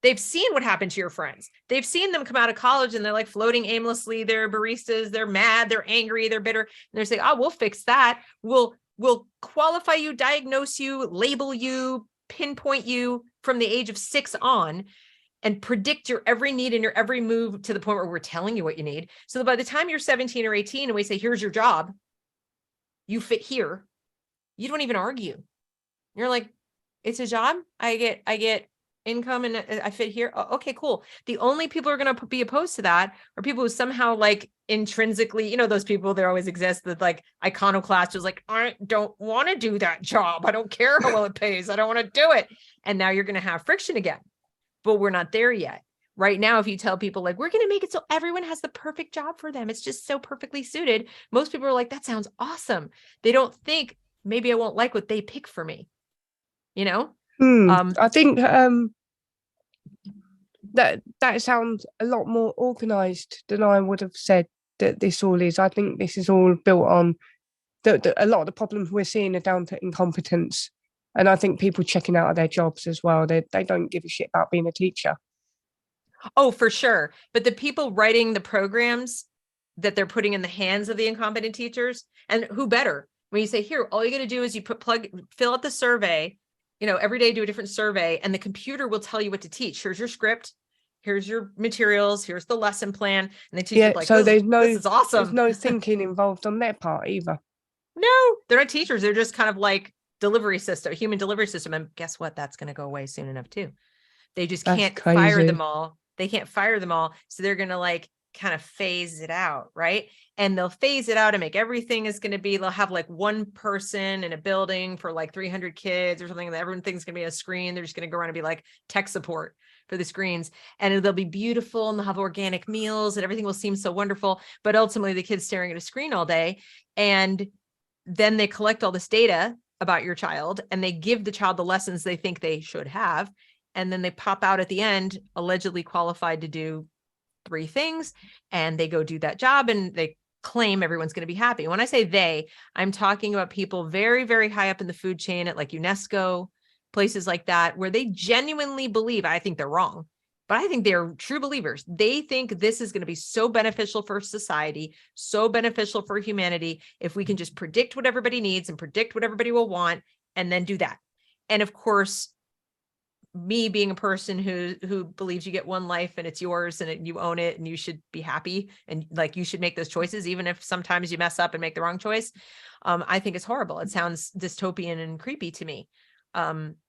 They've seen what happened to your friends. They've seen them come out of college and they're like floating aimlessly. They're baristas. They're mad. They're angry. They're bitter. And they're saying, oh, we'll fix that. We'll qualify you, diagnose you, label you, pinpoint you from the age of 6 on, and predict your every need and your every move to the point where we're telling you what you need. So that by the time you're 17 or 18 and we say, here's your job, you fit here, you don't even argue. You're like, it's a job. I get income and I fit here. Oh, okay, cool. The only people who are going to be opposed to that are people who somehow like intrinsically, those people, there always exist, that like iconoclast was like, I don't want to do that job. I don't care how well it pays. I don't want to do it. And now you're going to have friction again, but we're not there yet. Right now, if you tell people like, we're going to make it so everyone has the perfect job for them, it's just so perfectly suited, most people are like, that sounds awesome. They don't think maybe I won't like what they pick for me, I think that sounds a lot more organized than I would have said that this all is. I think this is all built on a lot of the problems we're seeing are down to incompetence, and I think people checking out of their jobs as well. They don't give a shit about being a teacher. Oh, for sure. But the people writing the programs that they're putting in the hands of the incompetent teachers, and who better? When you say, here, all you got to do is you fill out the survey, every day do a different survey, and the computer will tell you what to teach. Here's your script. Here's your materials. Here's the lesson plan. And the teacher's like, so this is awesome. There's no thinking involved on their part either. No, they're not teachers. They're just kind of like human delivery system. And guess what? That's going to go away soon enough too. They just can't fire them all. They can't fire them all. So they're going to like kind of phase it out. Right. And they'll phase it out and make everything is going to be, they'll have like one person in a building for like 300 kids or something. And everything's going to be a screen. They're just going to go around and be like tech support for the screens, and they'll be beautiful and they'll have organic meals and everything will seem so wonderful. But ultimately the kid's staring at a screen all day. And then they collect all this data about your child and they give the child the lessons they think they should have. And then they pop out at the end, allegedly qualified to do 3 things. And they go do that job and they claim everyone's going to be happy. When I say they, I'm talking about people very, very high up in the food chain at like UNESCO, places like that, where they genuinely believe, I think they're wrong, but I think they're true believers. They think this is going to be so beneficial for society, so beneficial for humanity, if we can just predict what everybody needs and predict what everybody will want and then do that. And of course, me being a person who believes you get one life and it's yours and you own it and you should be happy and like you should make those choices, even if sometimes you mess up and make the wrong choice. I think it's horrible. It sounds dystopian and creepy to me.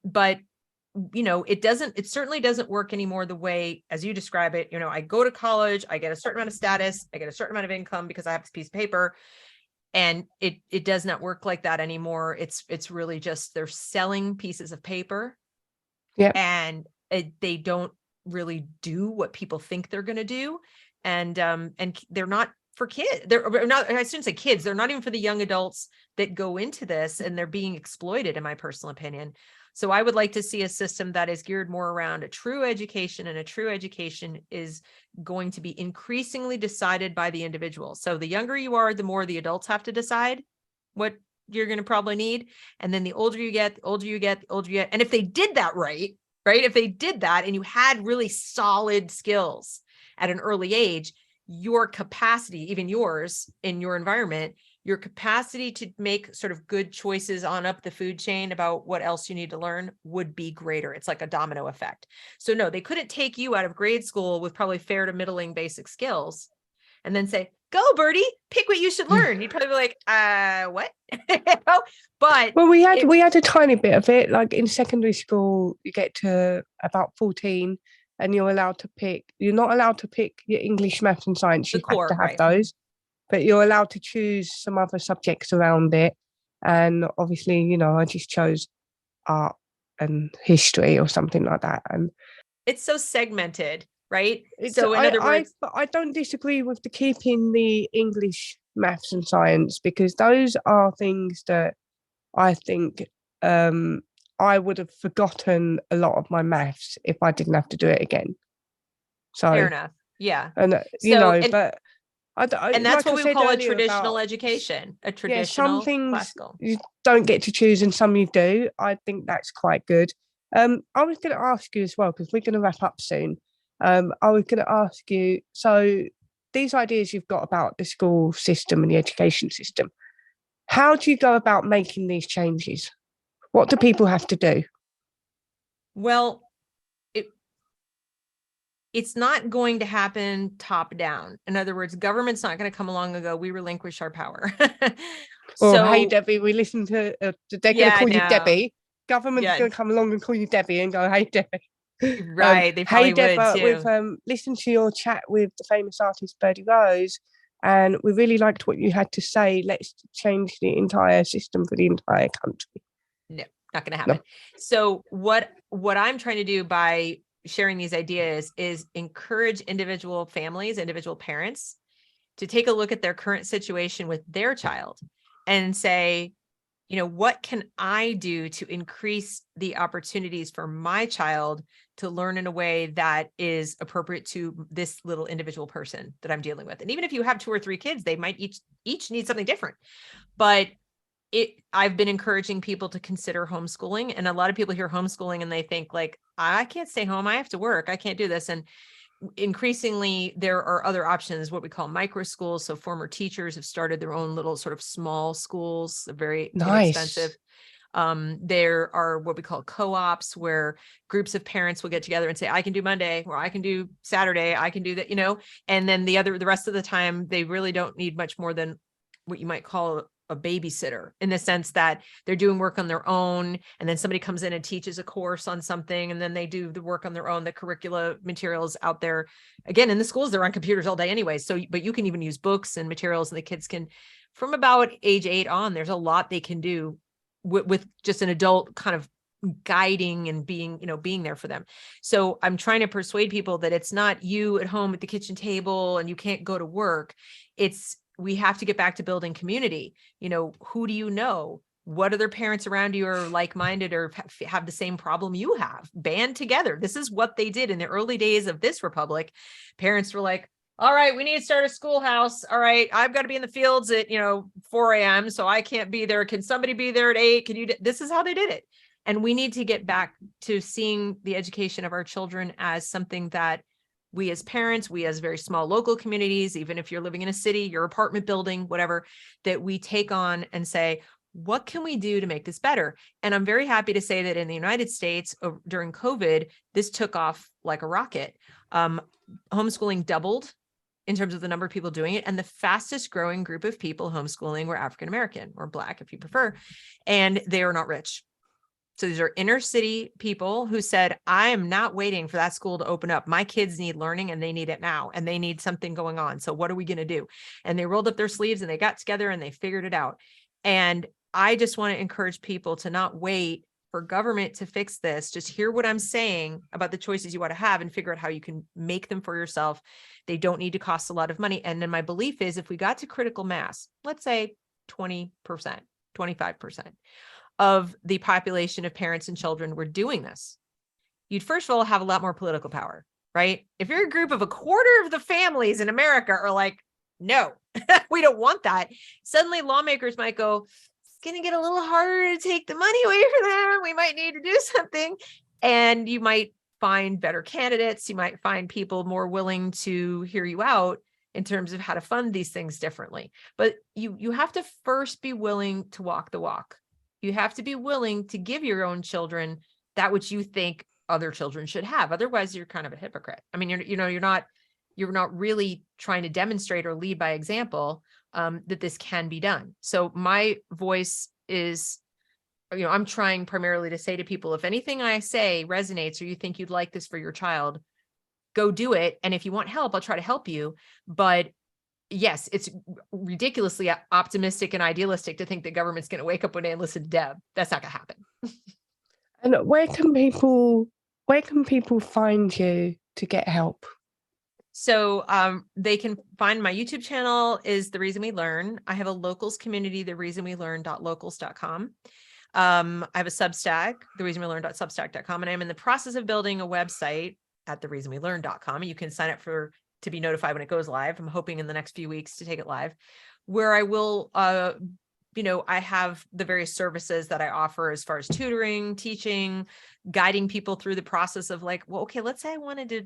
But it certainly doesn't work anymore the way as you describe it. I go to college, I get a certain amount of status, I get a certain amount of income because I have this piece of paper, and it does not work like that anymore. It's really just they're selling pieces of paper. Yeah. And they don't really do what people think they're going to do. And they're not for kids. They're not, I shouldn't say kids. They're not even for the young adults that go into this, and they're being exploited, in my personal opinion. So I would like to see a system that is geared more around a true education, and a true education is going to be increasingly decided by the individual. So the younger you are, the more the adults have to decide what you're going to probably need. And then the older you get, the older you get, the older you get. And if they did that right, right? If they did that and you had really solid skills at an early age, your capacity, even yours in your environment, your capacity to make sort of good choices on up the food chain about what else you need to learn would be greater. It's like a domino effect. So no, they couldn't take you out of grade school with probably fair to middling basic skills and then say, go Birdie, pick what you should learn. You'd probably be like, what? But well, we had a tiny bit of it. Like in secondary school, you get to about 14 and you're allowed to pick. You're not allowed to pick your English, maths and science. the You have core, to have right? those, but you're allowed to choose some other subjects around it. And obviously, you know, I just chose art and history or something like that. And It's so segmented, right? it's So in other words, but I don't disagree with the keeping the English, maths and science, because those are things that I think I would have forgotten a lot of my maths if I didn't have to do it again. So fair enough. Yeah. and you So, know, but and that's like what I we would said call a earlier traditional about, education, a yeah, some traditional things classical. you don't get to choose and some you do. I think that's quite good. I was going to ask you as well, because we're going to wrap up soon. I was going to ask you, so these ideas you've got about the school system and the education system, how do you go about making these changes? What do people have to do? Well, it's not going to happen top down. In other words, government's not going to come along and go, we relinquish our power. Or, hey, So Debbie, we listen to, they're going to yeah, call you no, Debbie. Government's yeah, going to come along and call you Debbie and go, hey, Debbie. right. They Hey, probably would Deborah, we've too. listened to your chat with the famous artist Birdie Rose, and we really liked what you had to say. Let's change the entire system for the entire country. No, not going to No. happen. So what I'm trying to do by sharing these ideas is encourage individual families, individual parents to take a look at their current situation with their child and say, you know, what can I do to increase the opportunities for my child to learn in a way that is appropriate to this little individual person that I'm dealing with? And even if you have 2 or 3 kids, they might each need something different. But I've been encouraging people to consider homeschooling, and a lot of people hear homeschooling and they think like, I can't stay home, I have to work, I can't do this. And increasingly there are other options, what we call micro schools. So former teachers have started their own little sort of small schools, very inexpensive. Nice. There are what we call co-ops, where groups of parents will get together and say, I can do Monday, or I can do Saturday, I can do that, you know, and then the rest of the time, they really don't need much more than what you might call a babysitter, in the sense that they're doing work on their own. And then somebody comes in and teaches a course on something, and then they do the work on their own. The curricula materials out there, again, in the schools, they're on computers all day anyway. So, but you can even use books and materials, and the kids can, from about age 8 on, there's a lot they can do with just an adult kind of guiding and being, you know, being there for them. So I'm trying to persuade people that it's not you at home at the kitchen table and you can't go to work. We have to get back to building community. You know, who do you know? What other parents around you are like-minded or have the same problem you have? Band together. This is what they did in the early days of this republic. Parents were like, all right, we need to start a schoolhouse. All right, I've got to be in the fields at, 4 a.m. So I can't be there. Can somebody be there at 8? This is how they did it. And we need to get back to seeing the education of our children as something that we as parents, we as very small local communities, even if you're living in a city, your apartment building, whatever, that we take on and say, what can we do to make this better? And I'm very happy to say that in the United States during COVID, this took off like a rocket. Homeschooling doubled in terms of the number of people doing it. And the fastest growing group of people homeschooling were African-American, or Black, if you prefer, and they are not rich. So these are inner city people who said, I am not waiting for that school to open up. My kids need learning and they need it now, and they need something going on. So what are we going to do? And they rolled up their sleeves and they got together and they figured it out. And I just want to encourage people to not wait for government to fix this. Just hear what I'm saying about the choices you want to have and figure out how you can make them for yourself. They don't need to cost a lot of money. And then my belief is, if we got to critical mass, let's say 20%, 25%. of the population of parents and children were doing this, you'd first of all have a lot more political power, right? If you're a group of 1/4 of the families in America are like, no, we don't want that, suddenly lawmakers might go, it's going to get a little harder to take the money away from them. We might need to do something. And you might find better candidates. You might find people more willing to hear you out in terms of how to fund these things differently. But you have to first be willing to walk the walk. You have to be willing to give your own children that which you think other children should have. Otherwise, you're kind of a hypocrite. I mean, you're not really trying to demonstrate or lead by example that this can be done. So my voice is, I'm trying primarily to say to people, if anything I say resonates or you think you'd like this for your child, go do it. And if you want help, I'll try to help you. But yes, it's ridiculously optimistic and idealistic to think that government's going to wake up one day and listen to Deb. That's not going to happen. And where can people find you to get help? So they can find my YouTube channel is The Reason We Learn. I have a locals community, thereasonwelearn.locals.com. I have a Substack, thereasonwelearn.substack.com, and I'm in the process of building a website at thereasonwelearn.com. You can sign up to be notified when it goes live. I'm hoping in the next few weeks to take it live, where I will, I have the various services that I offer as far as tutoring, teaching, guiding people through the process of like, well, okay, let's say I wanted to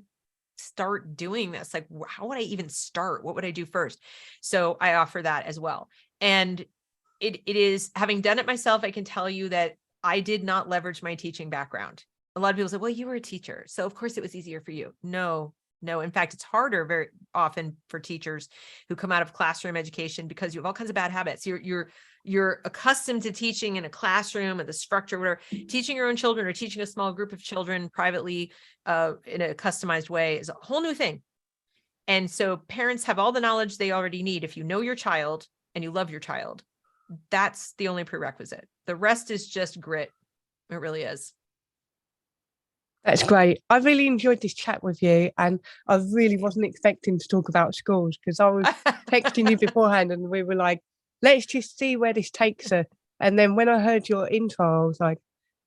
start doing this. Like, how would I even start? What would I do first? So I offer that as well. And it is, having done it myself, I can tell you that I did not leverage my teaching background. A lot of people say, well, you were a teacher, so of course it was easier for you. No. In fact, it's harder very often for teachers who come out of classroom education because you have all kinds of bad habits. You're accustomed to teaching in a classroom and the structure, whatever. Teaching your own children or teaching a small group of children privately in a customized way is a whole new thing. And so parents have all the knowledge they already need. If you know your child and you love your child, that's the only prerequisite. The rest is just grit. It really is. That's great. I really enjoyed this chat with you, and I really wasn't expecting to talk about schools because I was texting you beforehand and we were like, let's just see where this takes her. And then when I heard your intro, I was like,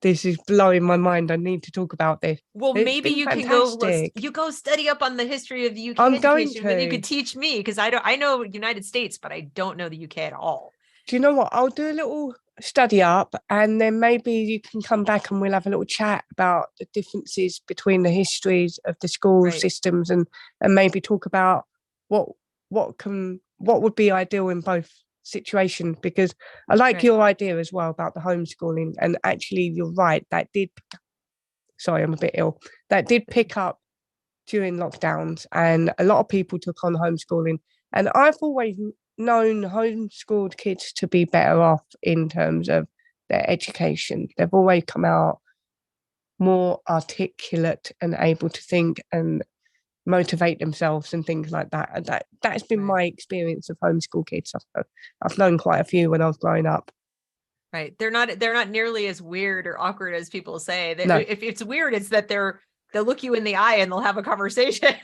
this is blowing my mind. I need to talk about this. Well, It's maybe been you fantastic. can go study up on the history of the UK I'm going education, but you to. could teach me because I know United States, but I don't know the UK at all. Do you know what? I'll do a little study up and then maybe you can come back and we'll have a little chat about the differences between the histories of the school Right. systems and maybe talk about what would be ideal in both situations, because I like Right. your idea as well about the homeschooling. And actually you're right, sorry, I'm a bit ill, that did pick up during lockdowns and a lot of people took on homeschooling. And I've always known homeschooled kids to be better off in terms of their education. They've always come out more articulate and able to think and motivate themselves and things like that. And that's been my experience of homeschool kids. I've known quite a few when I was growing up. Right. They're not nearly as weird or awkward as people say. No. If it's weird, it's that they'll look you in the eye and they'll have a conversation.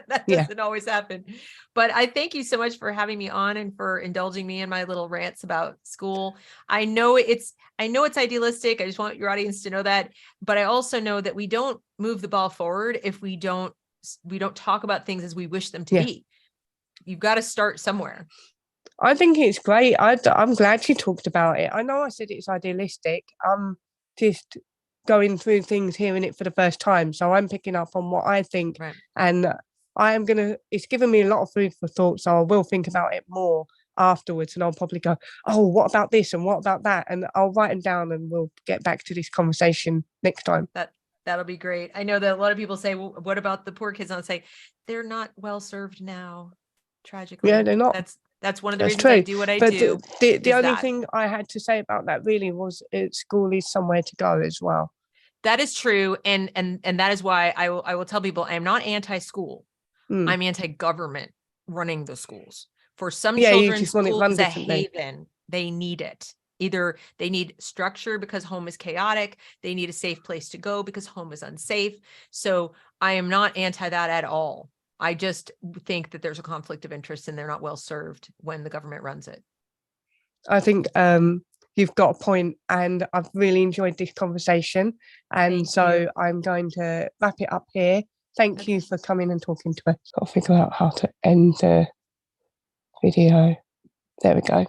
That doesn't always happen. But I thank you so much for having me on and for indulging me in my little rants about school. I know it's idealistic. I just want your audience to know that. But I also know that we don't move the ball forward if we don't talk about things as we wish them to be. You've got to start somewhere. I think it's great. I'm glad you talked about it. I know I said it's idealistic. I'm just going through things, hearing it for the first time. So I'm picking up on what I think. Right. And it's given me a lot of food for thought. So I will think about it more afterwards. And I'll probably go, oh, what about this? And what about that? And I'll write them down and we'll get back to this conversation next time. That'll be great. I know that a lot of people say, well, what about the poor kids? And I'll say, they're not well served now, tragically. Yeah, they're not. That's one of the reasons true. I do what I do. The only thing I had to say about that really was school is somewhere to go as well. That is true. And that is why I will tell people I'm not anti-school. I'm anti-government running the schools. For some children, school is a haven. They need it. Either they need structure because home is chaotic. They need a safe place to go because home is unsafe. So I am not anti that at all. I just think that there's a conflict of interest and they're not well served when the government runs it. I think you've got a point, and I've really enjoyed this conversation. And I'm going to wrap it up here. Thank you for coming and talking to us. Got to figure out how to end the video. There we go.